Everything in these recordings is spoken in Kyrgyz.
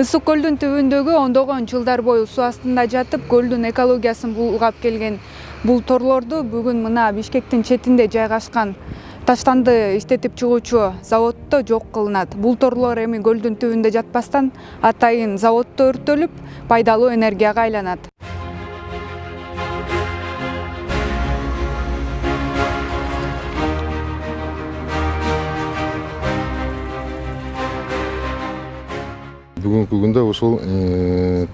Ысык көлдүн түбүндөгү ондогон жылдар бою суу астында жатып, көлдүн экологиясын булгап келген бул торлорду бүгүн мына Бишкектин четинде жайгашкан таштанды иштетип чыгуучу заводдо жок кылынат. Бул торлор эми көлдүн түбүндө жатпастан атайын заводдо өрттөлүп, пайдалуу энергияга айланат. Бүгүнкү күндө ушул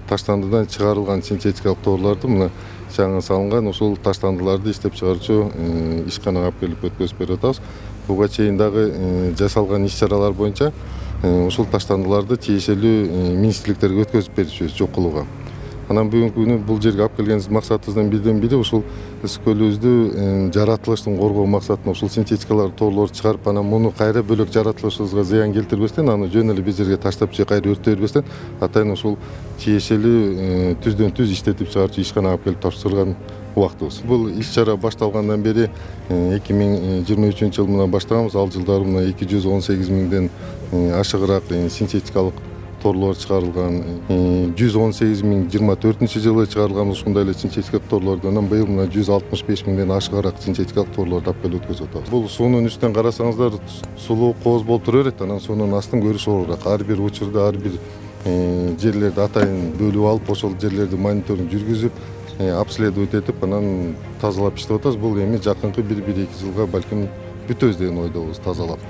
таштандыдан чыгарылган синтетикалык торлорду мына жаңы салынган ушул таштандыларды иштеп чыгаруучу ишканага алып келип өткөзүп берип атабыз. Буга чейин дагы жасалган иш-чаралар боюнча ушул таштандыларды тиешелүү министрликтерге өткөзүп беришибиз жок кылууга. Анан бүгүнкү күнү бул жерге алып келген максатыбыздын бирден бири ушул ысык көлүбүздү жаратылыштын коргоо максатында ушул синтетикалар торлорду чыгарып, анан муну кайра бөлөк жаратылышыбызга зыян келтирбестен, аны жөн эле бир жерге таштап же кайра өрттөй бербестен, атайын ушул тиешелүү түздөн түз иштетип чыгаруучу ишканага алып келип тапшырган убактыбыз. Бул иш-чара башталгандан бери 2023 жыл мына баштаганбыз. Ал жылдары мына 218 миңден ашыгыраак синтетикалык торлор чыгарылган. 118 миң 24 жылы чыгарылган ушундай эле синтетикалык торлорду, анан быйыл мына 165 миңден ашыгыраак синтетикалык торлорду алып келип өткөзүп атабыз. Бул суунун үстүнөн карасаңыздар сулуу кооз болуп тура берет, анан суунун астын көрүш оорураак. Ар бир учурда ар бир жерлерди атайын бөлүп алып, ошол жерлерди мониторинг жүргүзүп, обследовать этип, анан тазалап иштеп атабыз. Бул эми жакынкы 1-2 жылга балким бүтөбүз деген ойдобуз тазалап.